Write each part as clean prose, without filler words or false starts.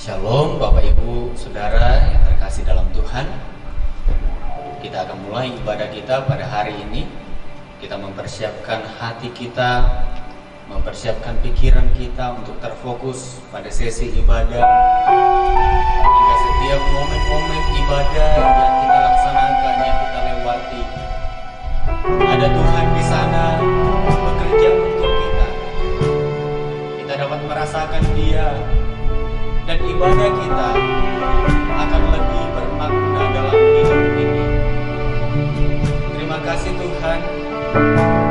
Shalom Bapak Ibu Saudara yang terkasih dalam Tuhan. Kita akan mulai ibadah kita pada hari ini. Kita mempersiapkan hati kita, mempersiapkan pikiran kita untuk terfokus pada sesi ibadah. Hingga setiap momen-momen ibadah yang kita laksanakan, yang kita lewati, ada Tuhan di sana bekerja untuk kita. Kita dapat merasakan Dia, dan ibadah kita akan lebih bermakna dalam hidup ini. Terima kasih Tuhan,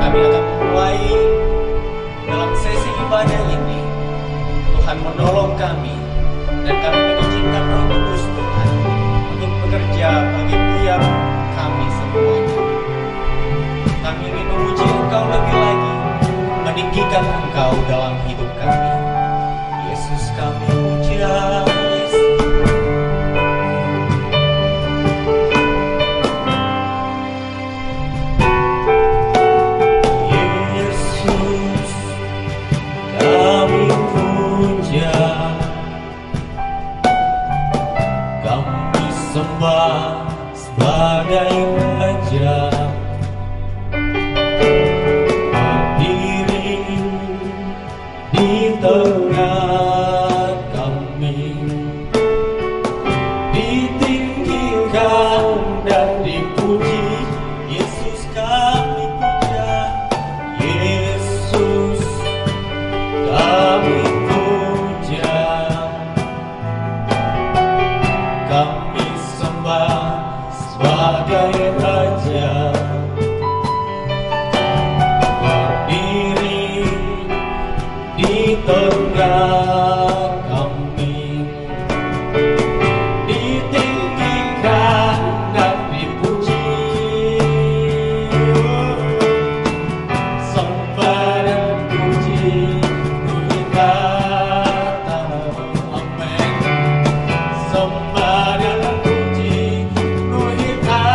kami akan mulai dalam sesi ibadah ini. Tuhan menolong kami, dan kami mengizinkan Roh Kudus Tuhan untuk bekerja bagi tiap kami semuanya. Kami ingin memuji Engkau lebih lagi, meninggikan Engkau dalam hidup kami. Yesus kami puja, Yesus kami puja, kami sembah sebagai Raja. Berdiri di tengah kami, ditinggikan dan dipuji. Yesus kami puja, Yesus kami puja, kami sembah sebagai Raja. Berdiri di tengah kami, ditinggikan dan dipuji. Sembah dan puji kita tahu, amin. Sembah dan puji kita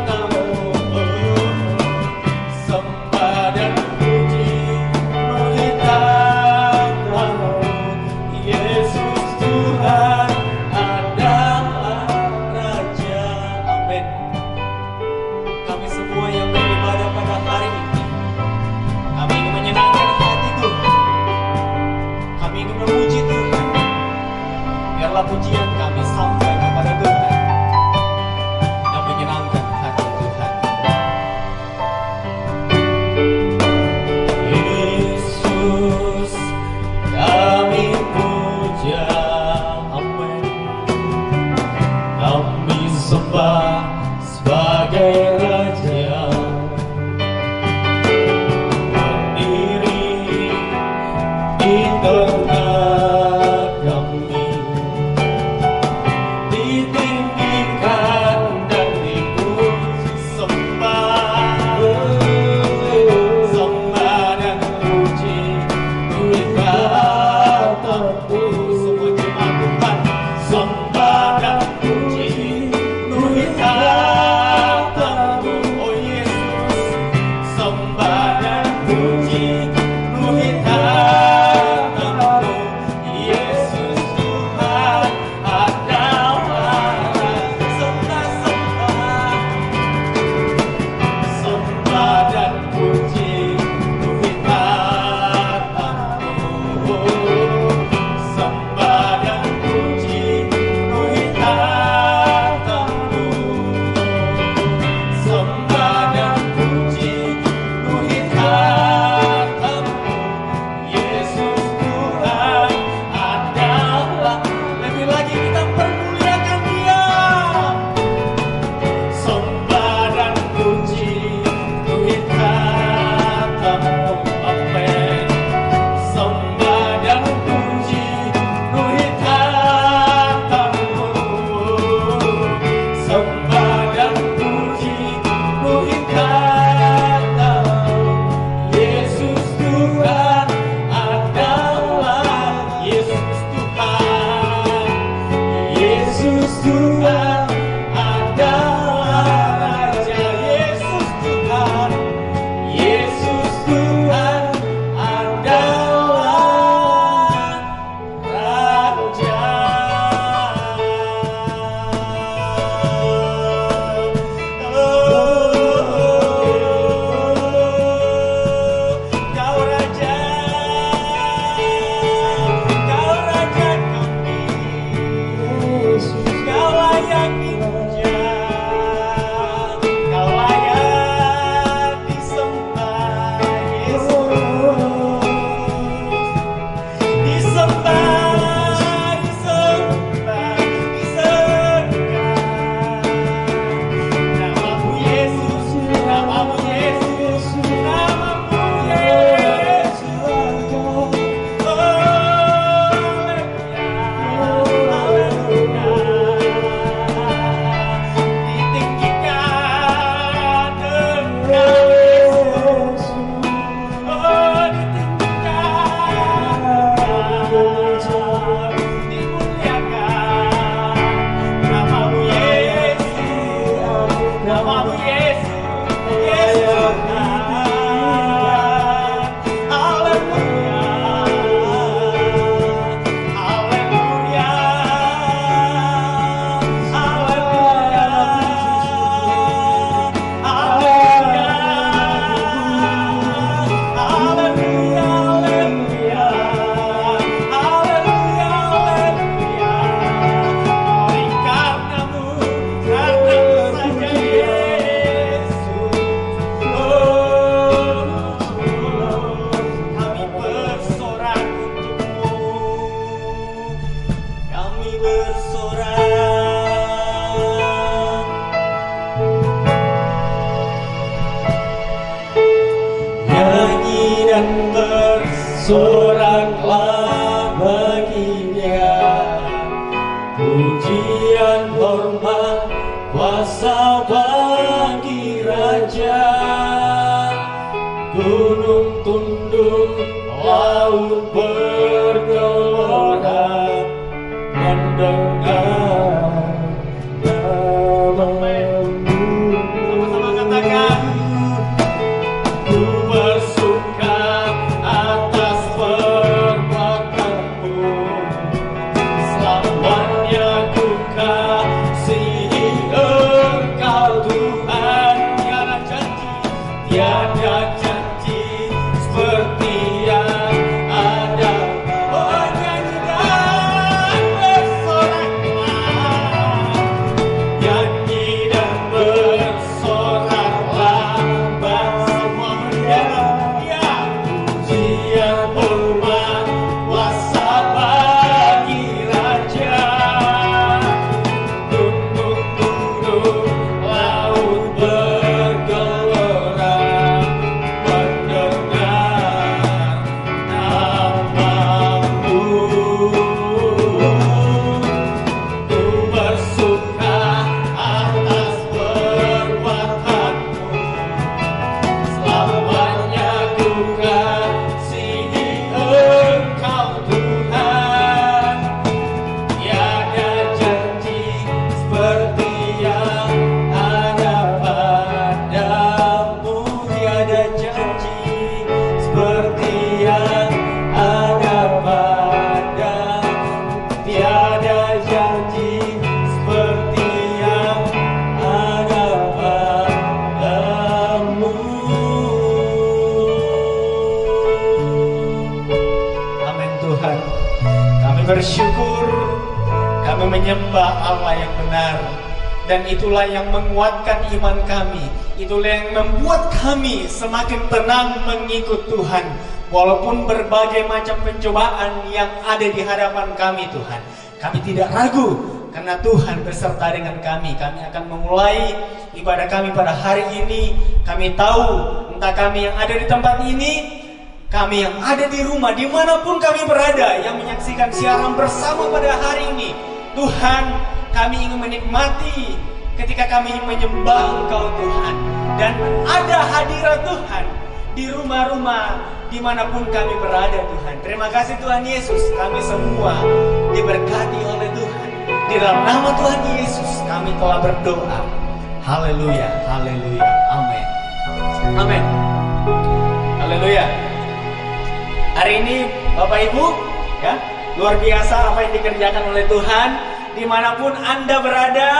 tahu, sembah dan puji kita tahu. Yesus Tuhan adalah Raja, amin. Kami semua yang beribadah pada hari ini, kami ingin menyenangkan hati Tuhan, kami ingin memuji Tuhan. Biarlah pujian kami sampai kepada Tuhan dan menyenangkan hati Tuhan. Yesus kami puja, amin. Kami sembah sebagai Raja. Berdiri di tengah kami, Bersoraklah bagi Dia, pujian hormat kuasa bagi Raja. Gunung tunduk, laut bergelora, mendengar namamu. Sama-sama katakan, ku bersuka atas perbuatanmu, selamanya ku kasihi Engkau Tuhan. Tiada janji seperti yang ada. Oh, nyanyi dan bersoraklah, nyanyi dan bersoraklah, semua menyanyi, pujian hormat kuasa bagi Raja. Gunung tunduk, laut bergelora, mendengar namamu. Ku bersuka atas perbuatanmu, selamanya ku kasihi Engkau Tuhan. Tiada janji seperti yang ada padamu, tiada janji seperti yang ada padamu, tiada janji seperti yang ada padamu. Amin Tuhan, kami bersyukur, kami menyembah Allah yang benar, dan itulah yang menguatkan iman kami. Itulah yang membuat kami semakin tenang mengikut Tuhan, walaupun berbagai macam pencobaan yang ada di hadapan kami. Tuhan, kami tidak ragu karena Tuhan beserta dengan kami. Kami akan memulai ibadah kami pada hari ini. Kami tahu entah kami yang ada di tempat ini, kami yang ada di rumah, dimanapun kami berada, yang menyaksikan siaran bersama pada hari ini, Tuhan, kami ingin menikmati ketika kami menyembah Engkau Tuhan, dan ada hadirat Tuhan di rumah-rumah dimanapun kami berada. Tuhan, terima kasih Tuhan Yesus, kami semua diberkati oleh Tuhan. Di dalam nama Tuhan Yesus kami telah berdoa. Haleluya, haleluya, amin, amin, haleluya. Hari ini Bapak Ibu, ya, luar biasa apa yang dikerjakan oleh Tuhan dimanapun Anda berada.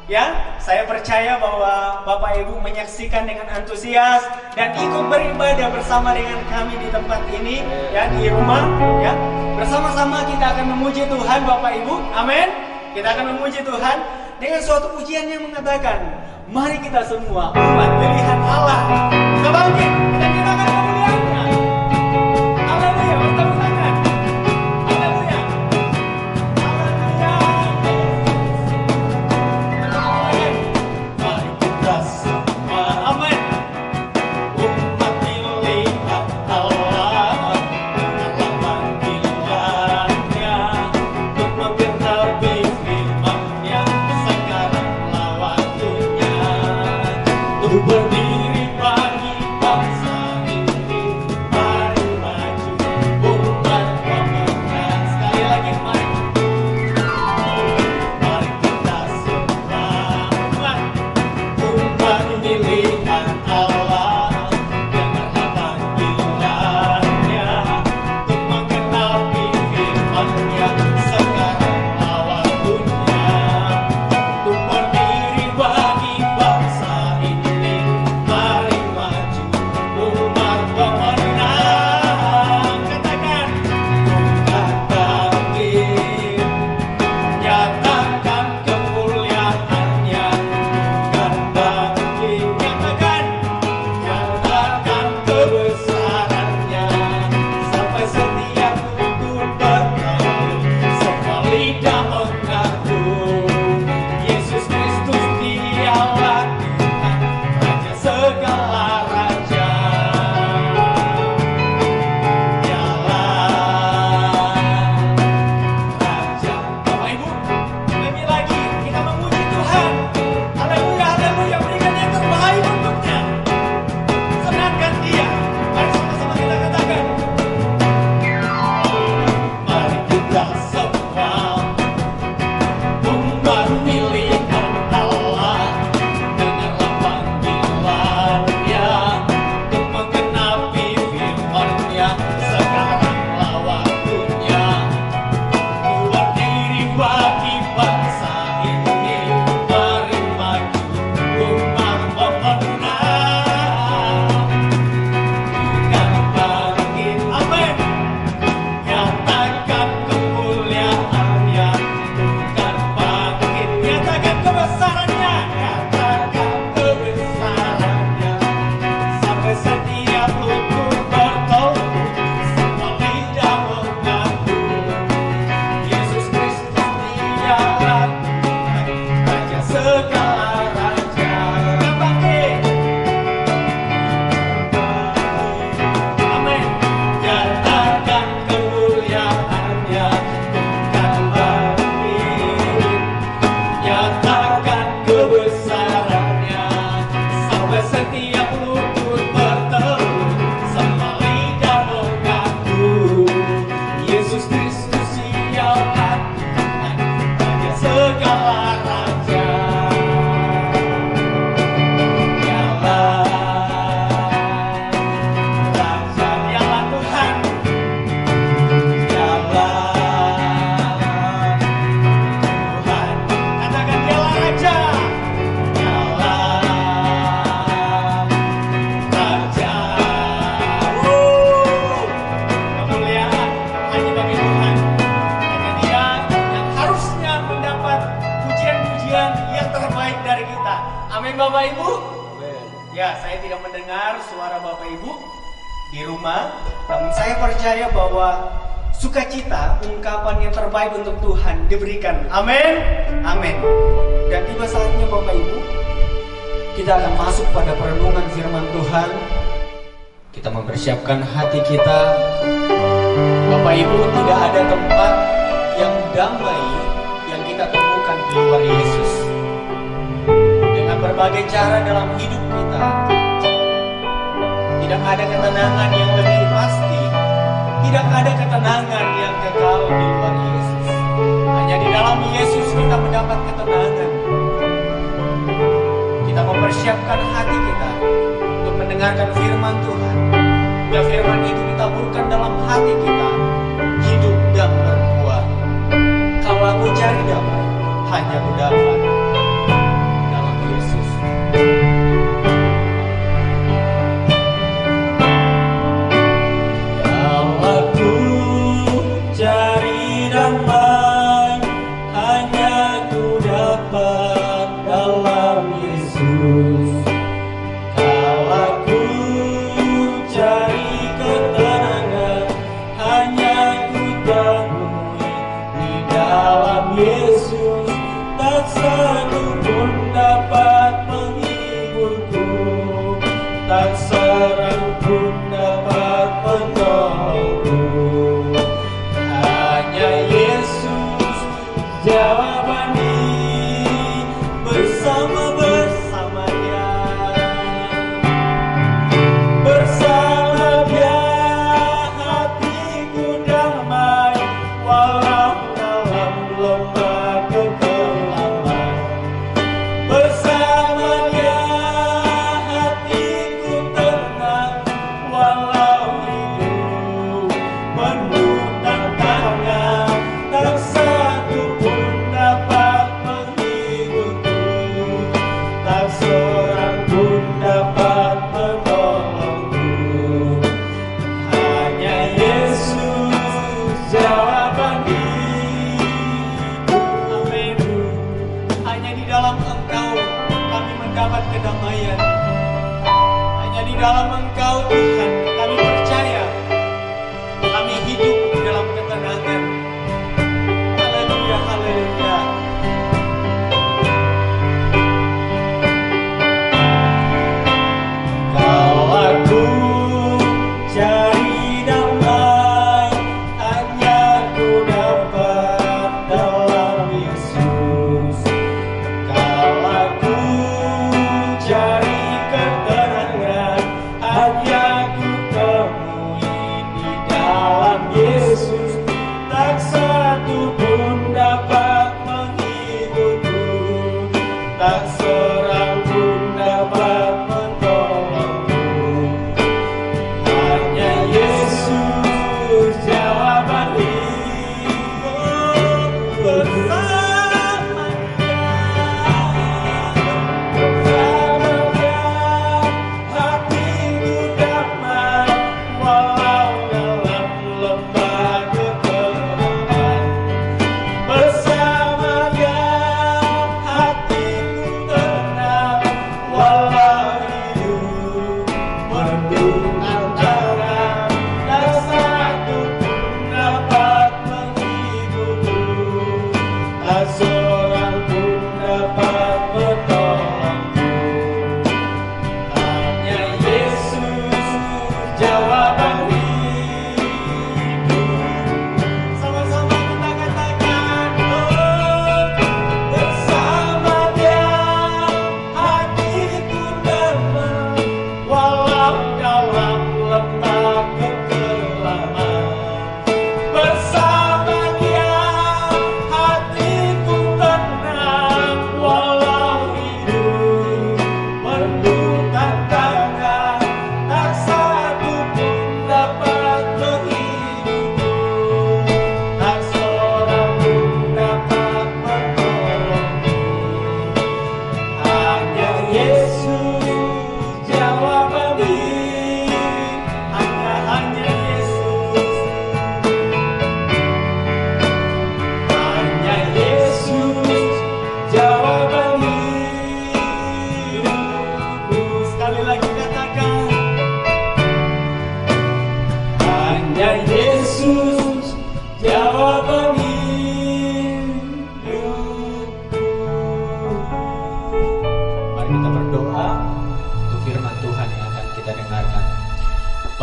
Ya, saya percaya bahwa Bapak Ibu menyaksikan dengan antusias dan ikut beribadah bersama dengan kami di tempat ini, ya, di rumah, ya. Bersama-sama kita akan memuji Tuhan, Bapak Ibu. Amin. Kita akan memuji Tuhan dengan suatu pujian yang mengatakan, mari kita semua umat pilihan Allah, kita bangkit, kita nyatakan kemuliaan-Nya. Haleluya, tepuk tangan. Haleluya. Haleluya. Mari kita semua, amin. Umat pilihan Allah, dengarlah panggilannya untuk menggenapi firman-Nya. Sekaranglah waktunya untuk berdiri bagi bangsa ini. Ya, saya tidak mendengar suara Bapak Ibu di rumah, namun saya percaya bahwa sukacita, ungkapan yang terbaik untuk Tuhan diberikan. Amin. Amin. Dan tiba saatnya Bapak Ibu, kita akan masuk pada perenungan firman Tuhan. Kita mempersiapkan hati kita. Bapak Ibu, tidak ada tempat yang damai yang kita temukan di luar Yesus. Dengan berbagai cara dalam hidup kita, tidak ada ketenangan yang lebih pasti, tidak ada ketenangan yang kekal di luar Yesus. Hanya di dalam Yesus kita mendapat ketenangan. Kita mempersiapkan hati kita untuk mendengarkan firman Tuhan. Bila firman itu ditaburkan dalam hati kita, hidup dan berbuah. Kalau aku cari damai, hanya ku dapat dalam Yesus. Kalau aku cari damai, hanya ku dapat dalam Yesus. Kalau aku cari ketenangan, hanya ku temui di dalam Yesus. Tak satu pun dapat menghiburku, tak seorang pun dapat menolongku. Hanya Yesus jawabannya, bersama Dia, bersama Dia hatiku damai, walau dalam lembah kegelapan. Bersama Dia hatiku tenang, walau hidup penuh tantangan. Tak satu pun dapat menghiburku, tak seorang pun dapat menolongku. Hanya Yesus jawaban hidup. Amin. Hanya di dalam Engkau kami mendapat kedamaian. Hanya di dalam Engkau Tuhan kami percaya, kami hidup di dalam ketenangan. Haleluya, haleluya. Kalau aku cari damai, hanya ku dapat dalam Yesus. Kalau aku cari ketenangan,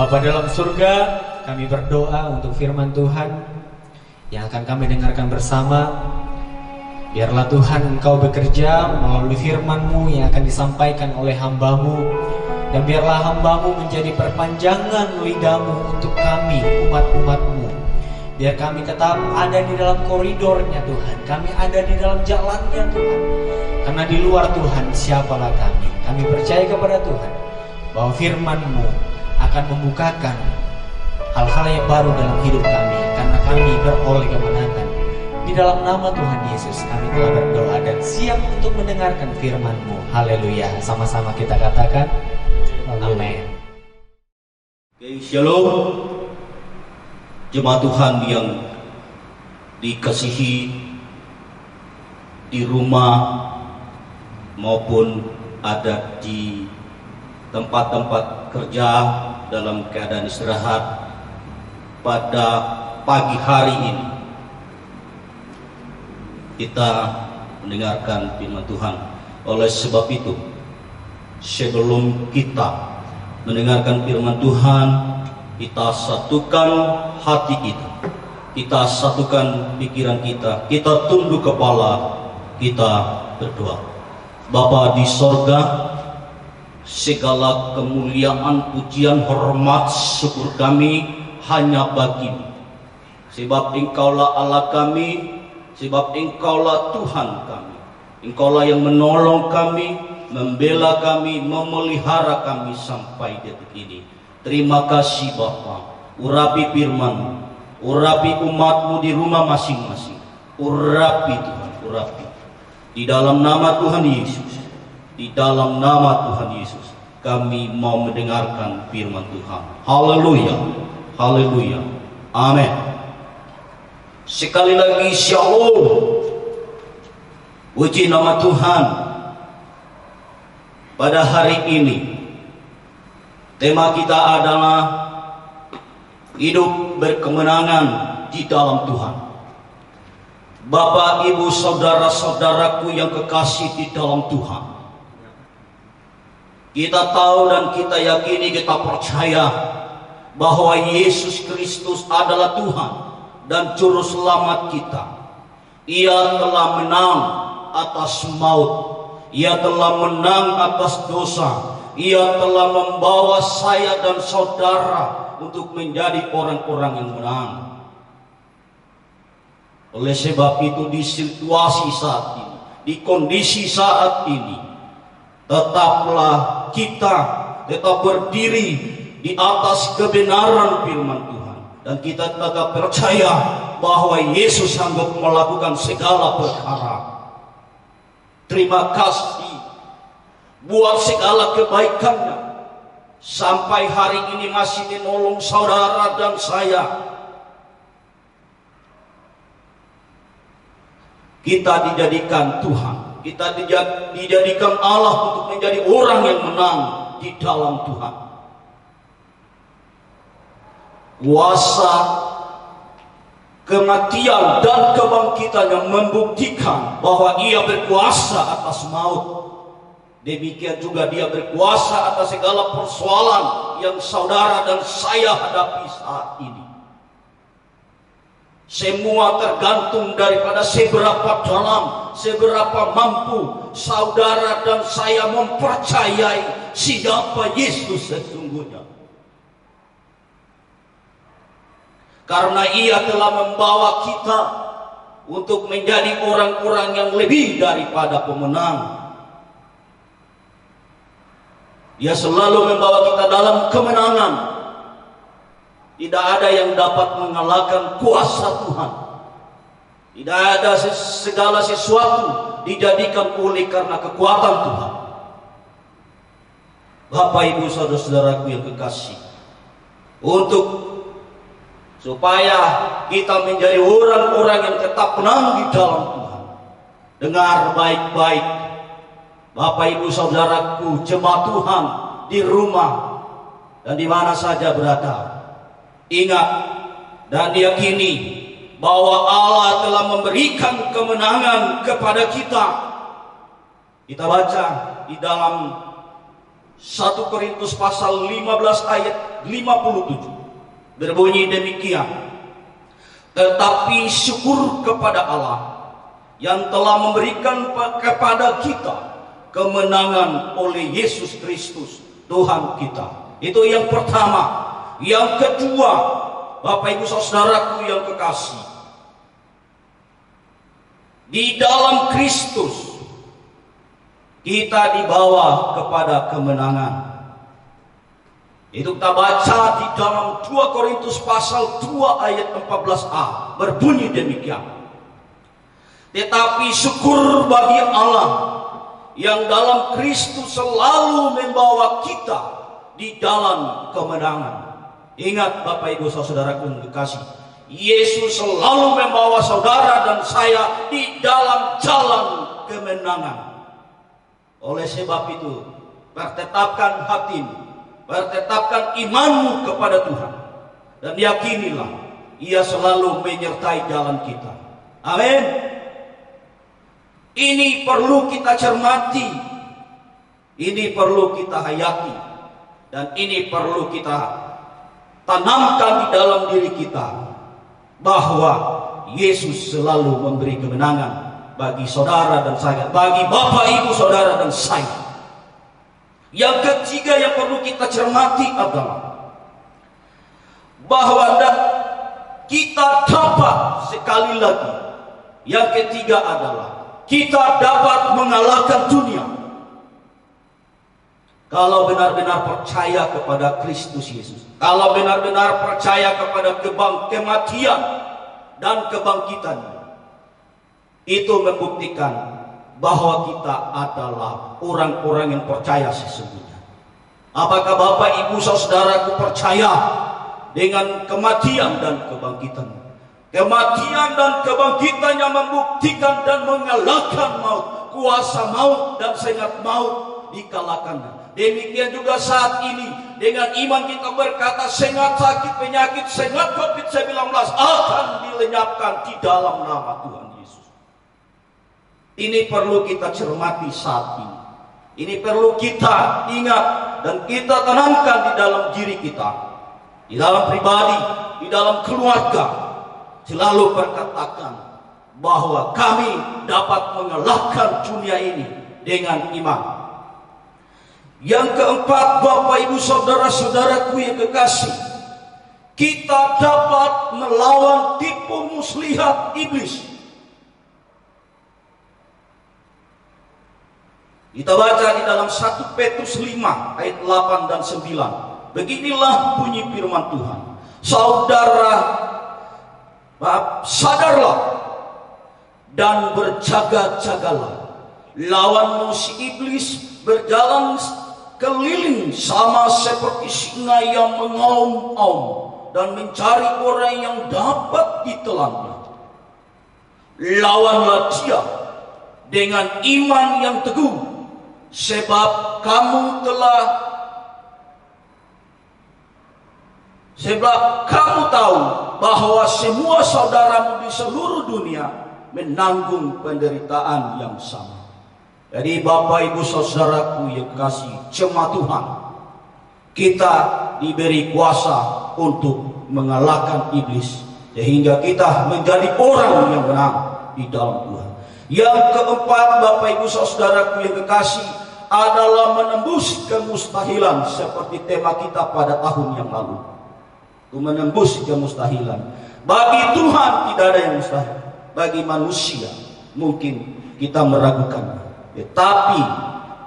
Bapa dalam surga, kami berdoa untuk firman Tuhan yang akan kami dengarkan bersama. Biarlah Tuhan Engkau bekerja melalui firman-Mu yang akan disampaikan oleh hamba-Mu. Dan biarlah hamba-Mu menjadi perpanjangan lidah-Mu untuk kami, umat-umat-Mu. Biar kami tetap ada di dalam koridornya Tuhan. Kami ada di dalam jalannya Tuhan. Karena di luar Tuhan siapalah kami. Kami percaya kepada Tuhan bahwa firman-Mu akan membukakan hal-hal yang baru dalam hidup kami. Karena kami beroleh kemenangan. Di dalam nama Tuhan Yesus kami telah berdoa dan siap untuk mendengarkan firman-Mu. Haleluya. Sama-sama kita katakan amin. Shalom. Jemaat Tuhan yang dikasihi di rumah maupun ada di tempat-tempat kerja dalam keadaan istirahat pada pagi hari ini, kita mendengarkan firman Tuhan. Oleh sebab itu, sebelum kita mendengarkan firman Tuhan, kita satukan hati kita, kita satukan pikiran kita, kita tunduk kepala, kita berdoa. Bapa di sorga, segala kemuliaan, pujian, hormat, syukur kami hanya bagi-Mu. Sebab Engkaulah Allah kami, sebab Engkaulah Tuhan kami. Engkaulah yang menolong kami, membela kami, memelihara kami sampai detik ini. Terima kasih Bapa. Urapi firman-Mu, urapi umat-Mu di rumah masing-masing. Urapi Tuhan, urapi. Di dalam nama Tuhan Yesus, di dalam nama Tuhan Yesus, kami mau mendengarkan firman Tuhan. Haleluya, haleluya, amin. Sekali lagi shalom. Puji nama Tuhan. Pada hari ini tema kita adalah hidup berkemenangan di dalam Tuhan. Bapak, Ibu, saudara-saudaraku yang kekasih di dalam Tuhan, kita tahu dan kita yakini, kita percaya bahwa Yesus Kristus adalah Tuhan dan Juru Selamat kita. Ia telah menang atas maut, Ia telah menang atas dosa, Ia telah membawa saya dan saudara untuk menjadi orang-orang yang menang. Oleh sebab itu, di situasi saat ini, di kondisi saat ini, tetaplah kita tetap berdiri di atas kebenaran firman Tuhan, dan kita tetap percaya bahwa Yesus sanggup melakukan segala perkara. Terima kasih buat segala kebaikannya, sampai hari ini masih menolong saudara dan saya. Kita dijadikan Tuhan, kita dijadikan Allah untuk menjadi orang yang menang di dalam Tuhan. Kuasa kematian dan kebangkitan yang membuktikan bahwa Ia berkuasa atas maut. Demikian juga Dia berkuasa atas segala persoalan yang saudara dan saya hadapi saat ini. Semua tergantung daripada seberapa dalam, seberapa mampu saudara dan saya mempercayai siapa Yesus sesungguhnya. Karena Ia telah membawa kita untuk menjadi orang-orang yang lebih daripada pemenang. Dia selalu membawa kita dalam kemenangan. Tidak ada yang dapat mengalahkan kuasa Tuhan. Tidak ada segala sesuatu dijadikan oleh karena kekuatan Tuhan. Bapak, Ibu, saudara-saudaraku yang kekasih, supaya kita menjadi orang-orang yang tetap menang di dalam Tuhan, dengar baik-baik, Bapak, Ibu, saudaraku, jemaat Tuhan di rumah dan di mana saja berada. Ingat dan yakini bahwa Allah telah memberikan kemenangan kepada kita. Kita baca di dalam 1 Korintus pasal 15 ayat 57 berbunyi demikian. Tetapi syukur kepada Allah yang telah memberikan kepada kita kemenangan oleh Yesus Kristus Tuhan kita. Itu yang pertama. Yang kedua, Bapak Ibu Saudaraku yang kekasih, di dalam Kristus kita dibawa kepada kemenangan. Itu kita baca di dalam 2 Korintus pasal 2 ayat 14a berbunyi demikian. Tetapi syukur bagi Allah yang dalam Kristus selalu membawa kita di dalam kemenangan. Ingat Bapak Ibu Saudaraku yang kekasih, Yesus selalu membawa saudara dan saya di dalam jalan kemenangan. Oleh sebab itu, pertetapkan hatimu, pertetapkan imanmu kepada Tuhan, dan yakinilah Ia selalu menyertai jalan kita. Amin. Ini perlu kita cermati, ini perlu kita hayati, dan ini perlu kita tanamkan di dalam diri kita, bahwa Yesus selalu memberi kemenangan bagi saudara dan saya, bagi Bapak Ibu saudara dan saya. Yang ketiga yang perlu kita cermati adalah bahwa kita dapat, sekali lagi, yang ketiga adalah kita dapat mengalahkan dunia kalau benar-benar percaya kepada Kristus Yesus, kalau benar-benar percaya kepada kematian dan kebangkitan. Itu membuktikan bahwa kita adalah orang-orang yang percaya sesungguhnya. Apakah Bapak Ibu Saudaraku percaya dengan kematian dan kebangkitan? Kematian dan kebangkitan yang membuktikan dan mengalahkan maut, kuasa maut dan sengat maut dikalahkan. Demikian juga saat ini, dengan iman kita berkata, sengat sakit, penyakit, sengat COVID-19 akan dilenyapkan di dalam nama Tuhan Yesus. Ini perlu kita cermati saat ini. Ini perlu kita ingat dan kita tanamkan di dalam diri kita, di dalam pribadi, di dalam keluarga. Selalu berkatakan bahwa kami dapat mengalahkan dunia ini dengan iman. Yang keempat, Bapak Ibu Saudara-saudaraku yang kekasih, kita dapat melawan tipu muslihat iblis. Kita baca di dalam 1 Petrus 5 ayat 8 dan 9. Beginilah bunyi firman Tuhan. Sadarlah dan berjaga-jagalah. Lawanmu si iblis berjalan keliling sama seperti singa yang mengaum-aum dan mencari orang yang dapat ditelannya. Lawanlah dia dengan iman yang teguh, sebab kamu tahu bahwa semua saudaramu di seluruh dunia menanggung penderitaan yang sama. Jadi Bapak Ibu Saudaraku yang kasih jemaat Tuhan, kita diberi kuasa untuk mengalahkan iblis, sehingga kita menjadi orang yang menang di dalam Tuhan. Yang keempat, Bapak Ibu Saudaraku yang kekasih, adalah menembus kemustahilan, seperti tema kita pada tahun yang lalu. Menembus kemustahilan. Bagi Tuhan tidak ada yang mustahil. Bagi manusia mungkin kita meragukan, tetapi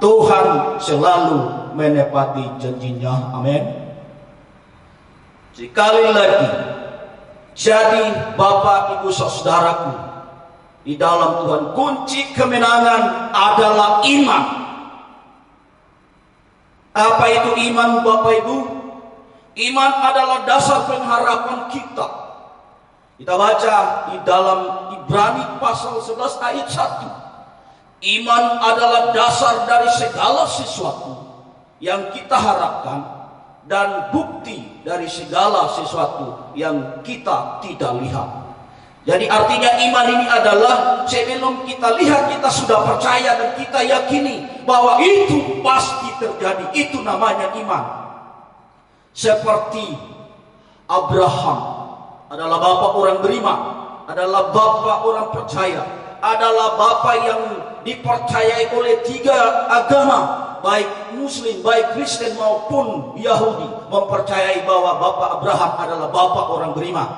Tuhan selalu menepati janjinya. Amin. Sekali lagi, jadi Bapak Ibu Saudaraku di dalam Tuhan, kunci kemenangan adalah iman. Apa itu iman, Bapak Ibu? Iman adalah dasar pengharapan kita. Kita baca di dalam Ibrani pasal 11 ayat 1. Iman adalah dasar dari segala sesuatu yang kita harapkan dan bukti dari segala sesuatu yang kita tidak lihat. Jadi artinya iman ini adalah sebelum kita lihat kita sudah percaya dan kita yakini bahwa itu pasti terjadi. Itu namanya iman. Seperti Abraham adalah bapak orang beriman, adalah bapak orang percaya, adalah bapak yang dipercayai oleh 3 agama, baik Muslim, baik Kristen maupun Yahudi, mempercayai bahwa bapak Abraham adalah bapak orang beriman.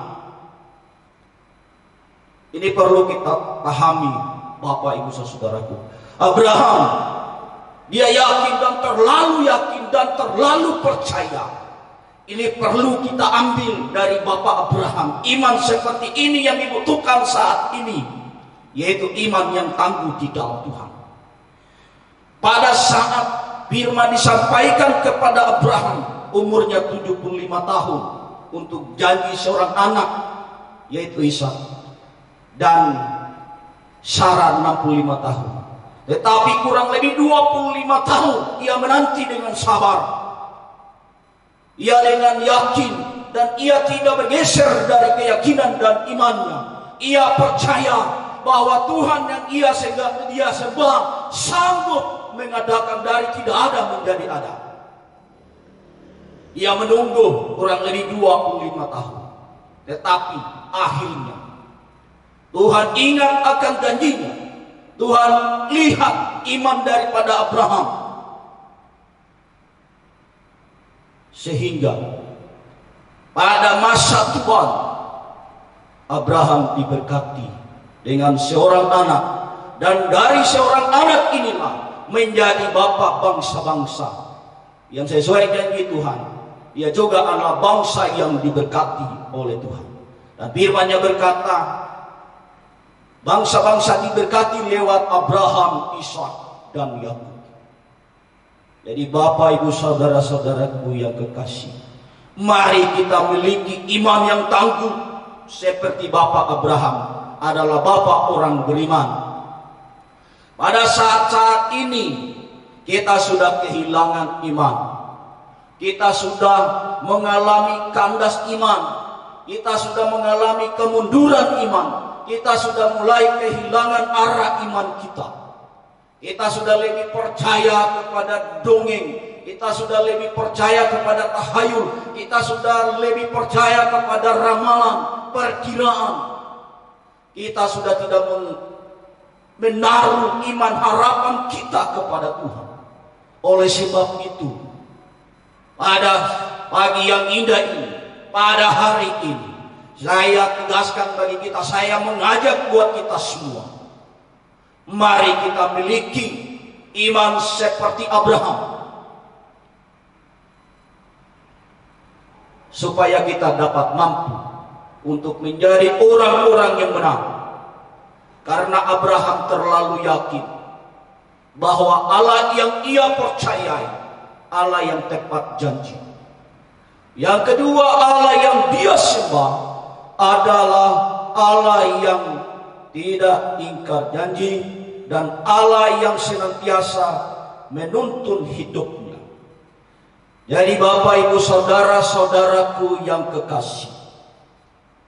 Ini perlu kita pahami, Bapak Ibu Saudaraku. Abraham, dia yakin dan terlalu percaya. Ini perlu kita ambil dari Bapak Abraham. Iman seperti ini yang dibutuhkan saat ini, yaitu iman yang tangguh di dalam Tuhan. Pada saat firman disampaikan kepada Abraham, umurnya 75 tahun, untuk janji seorang anak, yaitu Ishak. Dan Sarah 65 tahun. Tetapi kurang lebih 25 tahun ia menanti dengan sabar. Ia dengan yakin, dan ia tidak bergeser dari keyakinan dan imannya. Ia percaya bahwa Tuhan yang dia sembah sanggup mengadakan dari tidak ada menjadi ada. Ia menunggu kurang lebih 25 tahun. Tetapi akhirnya Tuhan ingat akan janjinya. Tuhan lihat iman daripada Abraham, sehingga pada masa tua Abraham diberkati dengan seorang anak, dan dari seorang anak inilah menjadi bapa bangsa-bangsa yang sesuai janji Tuhan. Ia juga adalah bangsa yang diberkati oleh Tuhan. Dan firman-Nya berkata, bangsa-bangsa diberkati lewat Abraham, Ishak, dan Yakub. Jadi Bapak Ibu Saudara-saudaraku yang kekasih, mari kita miliki iman yang tangguh seperti Bapak Abraham adalah bapak orang beriman. Pada saat-saat ini kita sudah kehilangan iman. Kita sudah mengalami kandas iman. Kita sudah mengalami kemunduran iman. Kita sudah mulai kehilangan arah iman kita. Kita sudah lebih percaya kepada dongeng. Kita sudah lebih percaya kepada tahayul. Kita sudah lebih percaya kepada ramalan, perkiraan. Kita sudah tidak menaruh iman harapan kita kepada Tuhan. Oleh sebab itu, pada pagi yang indah ini, pada hari ini, saya tegaskan bagi kita, saya mengajak buat kita semua, mari kita miliki iman seperti Abraham, supaya kita dapat mampu untuk menjadi orang-orang yang benar. Karena Abraham terlalu yakin bahwa Allah yang ia percayai, Allah yang tepat janji. Yang kedua, Allah yang dia sembah adalah Allah yang tidak ingkar janji, dan Allah yang senantiasa menuntun hidupnya. Jadi Bapak Ibu Saudara-saudaraku yang kekasih,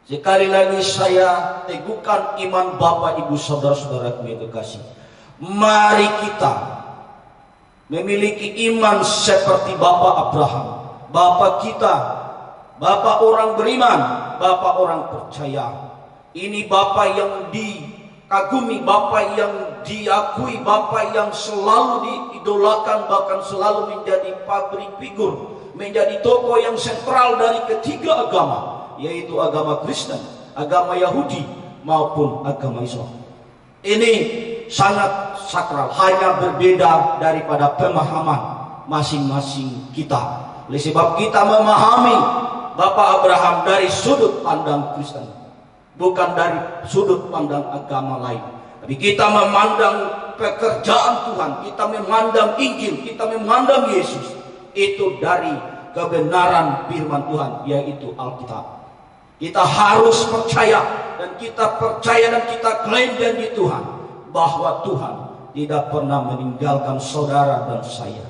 sekali lagi saya teguhkan iman Bapak Ibu Saudara-saudaraku yang kekasih, mari kita memiliki iman seperti Bapak Abraham, Bapak kita, Bapak orang beriman, Bapak orang percaya. Ini Bapak yang dikagumi, Bapak yang diakui, Bapak yang selalu diidolakan, bahkan selalu menjadi public figure, menjadi tokoh yang sentral dari ketiga agama, yaitu agama Kristen, agama Yahudi, maupun agama Islam. Ini sangat sakral, hanya berbeda daripada pemahaman masing-masing kita. Oleh sebab kita memahami Bapak Abraham dari sudut pandang Kristen, bukan dari sudut pandang agama lain. Tapi kita memandang pekerjaan Tuhan, kita memandang Injil, kita memandang Yesus, itu dari kebenaran firman Tuhan, yaitu Alkitab. Kita harus percaya, dan kita klaim janji Tuhan, bahwa Tuhan tidak pernah meninggalkan saudara dan saya.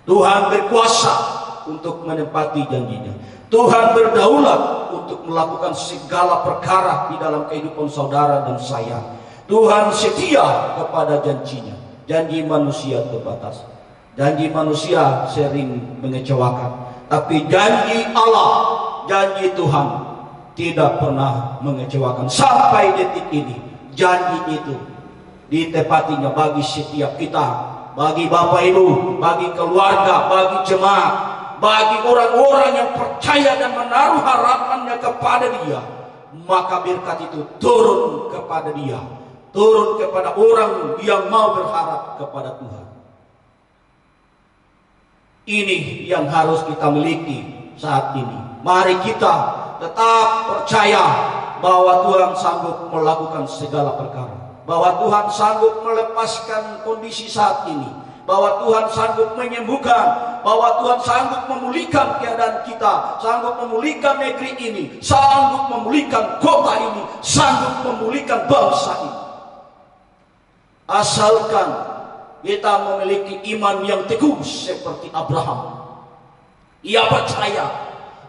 Tuhan berkuasa untuk menepati janjinya. Tuhan berdaulat untuk melakukan segala perkara di dalam kehidupan saudara dan saya. Tuhan setia kepada janjinya. Janji manusia terbatas. Janji manusia sering mengecewakan. Tapi janji Allah, janji Tuhan tidak pernah mengecewakan. Sampai detik ini, janji itu ditepatinya bagi setiap kita. Bagi Bapak Ibu, bagi keluarga, bagi jemaat, bagi orang-orang yang percaya dan menaruh harapannya kepada Dia, maka berkat itu turun kepada dia, turun kepada orang yang mau berharap kepada Tuhan. Ini yang harus kita miliki saat ini. Mari kita tetap percaya bahwa Tuhan sanggup melakukan segala perkara, bahwa Tuhan sanggup melepaskan kondisi saat ini, bahwa Tuhan sanggup menyembuhkan, bahwa Tuhan sanggup memulihkan keadaan kita, sanggup memulihkan negeri ini, sanggup memulihkan kota ini, sanggup memulihkan bangsa ini. Asalkan kita memiliki iman yang teguh seperti Abraham. Ia percaya,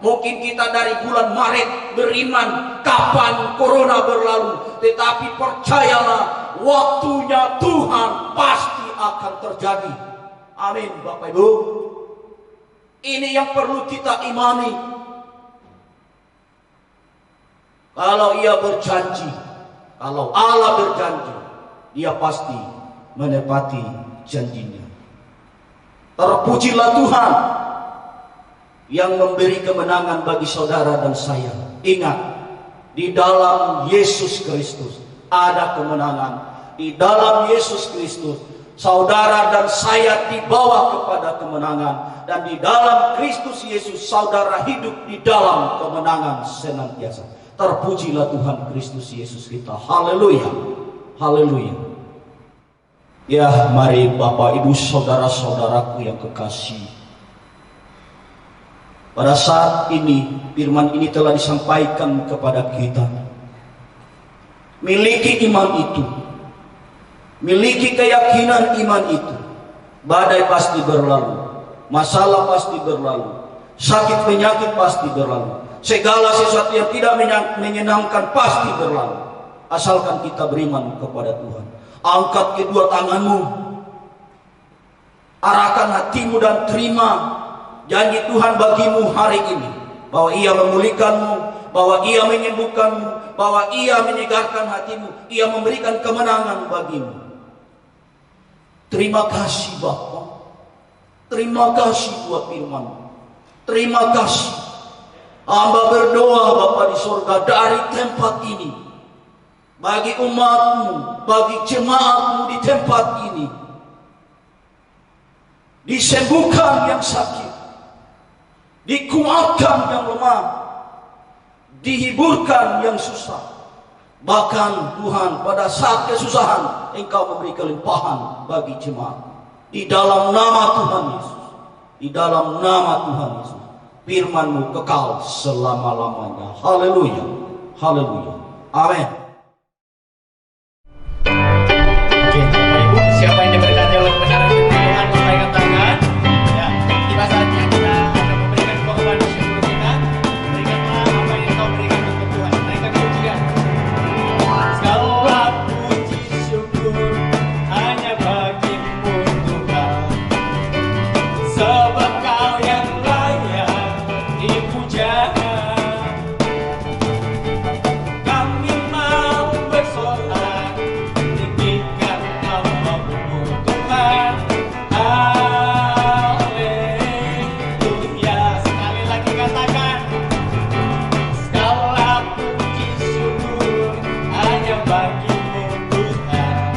mungkin kita dari bulan Maret beriman kapan corona berlalu, tetapi percayalah waktunya Tuhan pasti akan terjadi. Amin, Bapak Ibu. Ini yang perlu kita imani. Kalau Ia berjanji, kalau Allah berjanji, Dia pasti menepati janjinya. Terpujilah Tuhan yang memberi kemenangan bagi saudara dan saya. Ingat, di dalam Yesus Kristus ada kemenangan. Di dalam Yesus Kristus saudara dan saya dibawa kepada kemenangan. Dan di dalam Kristus Yesus saudara hidup di dalam kemenangan senantiasa. Terpujilah Tuhan Kristus Yesus kita. Haleluya. Haleluya. Ya, mari Bapak Ibu saudara-saudaraku yang kekasih. Pada saat ini firman ini telah disampaikan kepada kita. Miliki iman itu. Miliki keyakinan iman itu. Badai pasti berlalu. Masalah pasti berlalu. Sakit penyakit pasti berlalu. Segala sesuatu yang tidak menyenangkan pasti berlalu. Asalkan kita beriman kepada Tuhan. Angkat kedua tanganmu, arahkan hatimu dan terima janji Tuhan bagimu hari ini, bahwa Ia memulihkanmu, bahwa Ia menyembuhkanmu, bahwa Ia menyegarkan hatimu, Ia memberikan kemenangan bagimu. Terima kasih Bapa, terima kasih buat firman, terima kasih. Hamba berdoa Bapa di surga dari tempat ini, bagi umatmu, bagi jemaatmu di tempat ini. Disembuhkan yang sakit, dikuatkan yang lemah, dihiburkan yang susah. Bahkan Tuhan pada saat kesusahan Engkau memberi kelimpahan bagi jemaat. Di dalam nama Tuhan Yesus, di dalam nama Tuhan Yesus, firman-Mu kekal selama-lamanya. Haleluya, haleluya, amin. Oke, Bapak Ibu, siapa yang diberkati oleh kebenaran firman Tuhan, lambaikan tangan. Ya, tiba saatnya kita akan memberikan korban syukur kita. Berikanlah apa yang Kau berikan untuk Tuhan. Naikkan pujian. Segala puji syukur hanya bagimu Tuhan, sebab Kau yang layak dipuja. Kami mau bersorak tinggikan nama-Mu Tuhan. Haleluya. Sekali lagi katakan, segala puji syukur hanya bagimu Tuhan,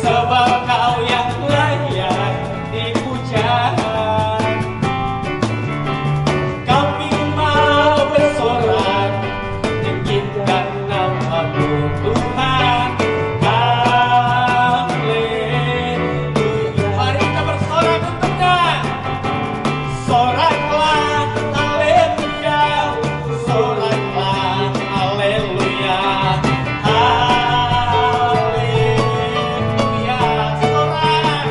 sebab Kau yang layak dipuja. Kami mau bersorak tinggikan nama-Mu Tuhan. Haleluya. Mari kita bersorak untuknya. Soraklah haleluya, soraklah haleluya, haleluya, sorak,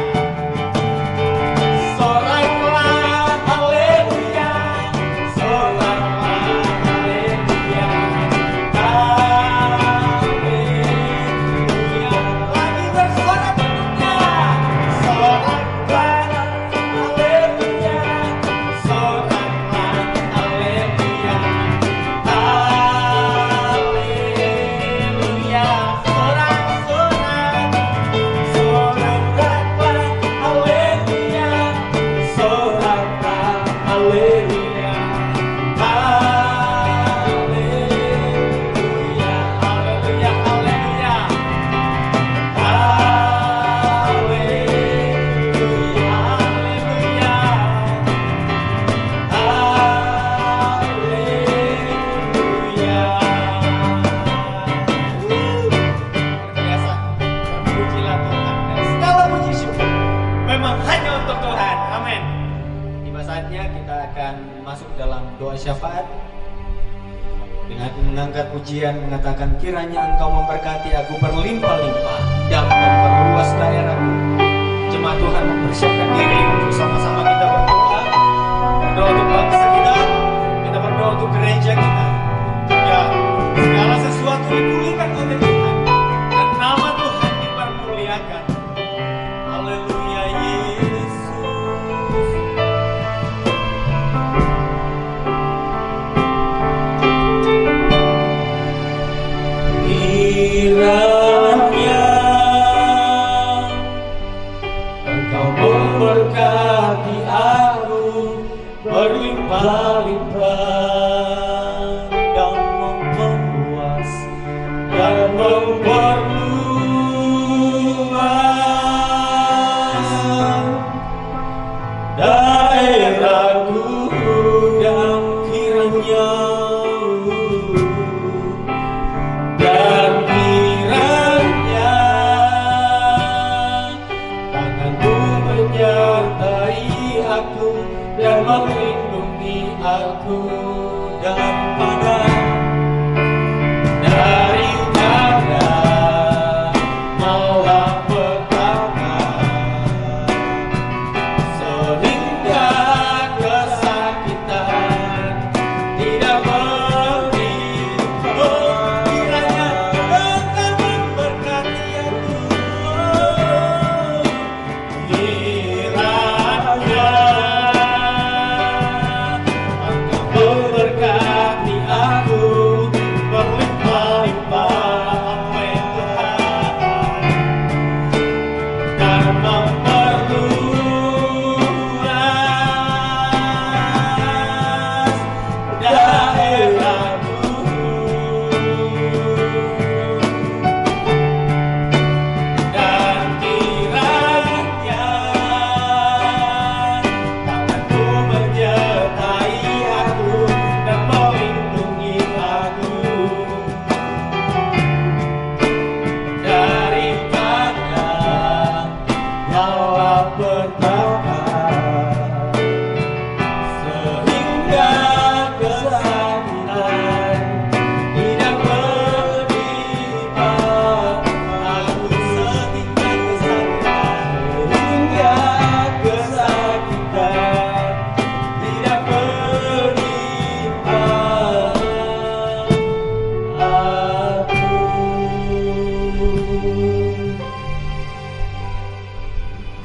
soraklah haleluya, doa syafaat dengan mengangkat pujian, mengatakan kiranya Engkau memberkati aku berlimpah-limpah dan memperluas daerahku. Jemaat Tuhan mempersiapkan diri untuk sama-sama kita berdoa untuk bangsa kita, kita berdoa untuk gereja kita. Ya, segala sesuatu dipulihkan oleh Tuhan dan nama Tuhan dipermuliakan. Haleluya Yesus. Kiranya Engkau memberkati aku berlimpah-limpah dan memperluas dan memperluas daerahku, dan kiranya tanganmu menyertai aku dan melindungi aku daripada malapetaka, sehingga kesakitan tidak menimpa. Kiranya Engkau memberkati aku, kiranya Engkau memberkati aku berlimpah-limpah, amin Tuhan, dan memperluas daerahku, dan kiranya tanganmu menyertai aku dan melindungi aku daripada malapetaka, sehingga kesakitan tidak menimpa aku, sehingga kesakitan tidak menimpa aku.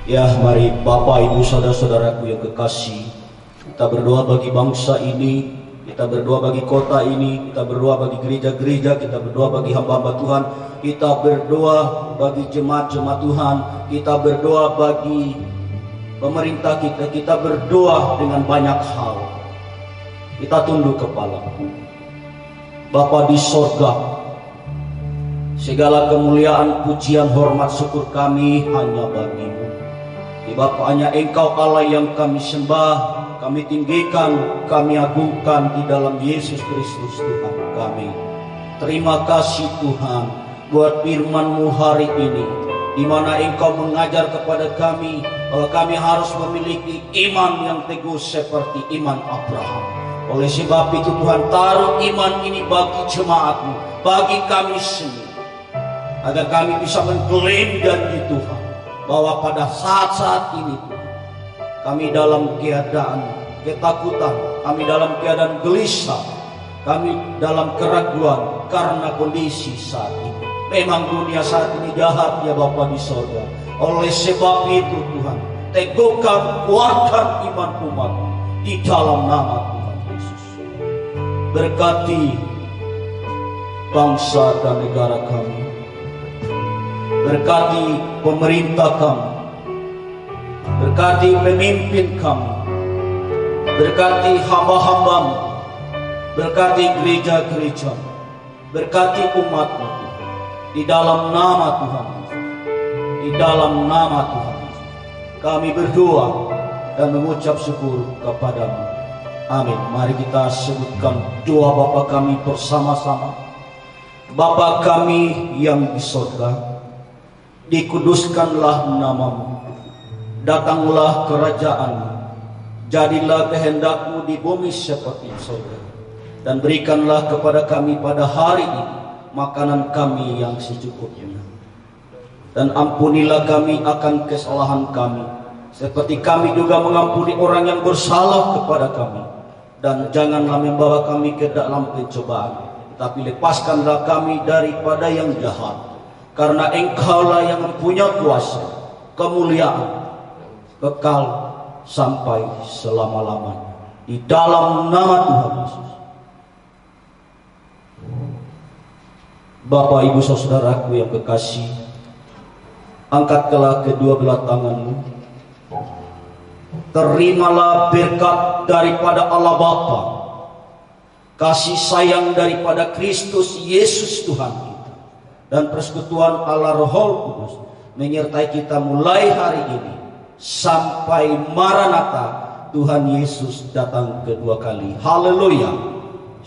Ya, mari Bapak, Ibu, saudara-saudaraku yang kekasih, kita berdoa bagi bangsa ini, kita berdoa bagi kota ini, kita berdoa bagi gereja-gereja, kita berdoa bagi hamba-hamba Tuhan, kita berdoa bagi jemaat-jemaat Tuhan, kita berdoa bagi pemerintah kita berdoa dengan banyak hal. Kita tunduk kepala. Bapa di sorga, segala kemuliaan, pujian, hormat, syukur kami hanya bagi-Mu. Bapa, hanya Engkau Allah yang kami sembah, kami tinggikan, kami agungkan di dalam Yesus Kristus Tuhan kami. Terima kasih Tuhan buat firman-Mu hari ini, di mana Engkau mengajar kepada kami bahwa kami harus memiliki iman yang teguh seperti iman Abraham. Oleh sebab itu Tuhan, taruh iman ini bagi jemaat-Mu, bagi kami semua, agar kami bisa mengklaim janji Tuhan bahwa pada saat-saat ini Tuhan, kami dalam keadaan ketakutan, kami dalam keadaan gelisah, kami dalam keraguan karena kondisi saat ini. Memang dunia saat ini jahat ya Bapa di sorga. Oleh sebab itu Tuhan, teguhkan, kuatkan iman umat di dalam nama Tuhan Yesus. Berkati bangsa dan negara kami, berkati pemerintah kami, berkati pemimpin kami, berkati hamba-hamba-Mu, berkati gereja-gereja, berkati umat-Mu, di dalam nama Tuhan Yesus, di dalam nama Tuhan Yesus, kami berdoa dan mengucap syukur kepada-Mu. Amin. Mari kita sebutkan doa Bapa kami bersama-sama. Bapa kami yang di surga, dikuduskanlah nama-Mu, datanglah kerajaan-Mu, Jadilah kehendak-Mu di bumi seperti di surga. Dan berikanlah kepada kami pada hari ini makanan kami yang secukupnya. Dan ampunilah kami akan kesalahan kami, seperti kami juga mengampuni orang yang bersalah kepada kami. Dan janganlah membawa kami ke dalam pencobaan, tapi lepaskanlah kami daripada yang jahat. Karena Engkaulah yang mempunyai kuasa, kemuliaan, kekal sampai selama-lamanya. Di dalam nama Tuhan Yesus. Bapak, Ibu, saudaraku yang kekasih, angkatlah kedua belah tanganmu. Terimalah berkat daripada Allah Bapa, kasih sayang daripada Kristus Yesus Tuhan kita, dan persekutuan Allah Roh Kudus menyertai kita mulai hari ini sampai Maranatha Tuhan Yesus datang kedua kali. Haleluya,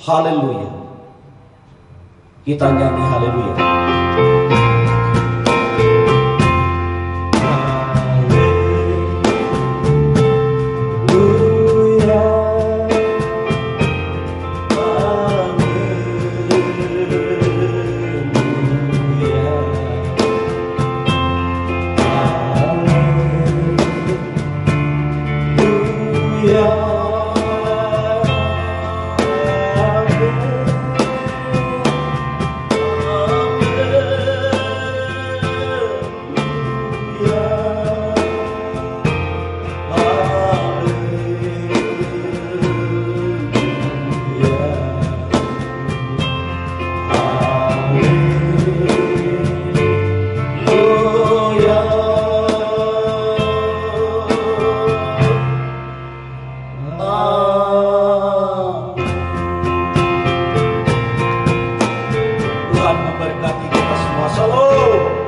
haleluya. Kita nyanyi haleluya. Tuhan memberkati kita semua. Shalom.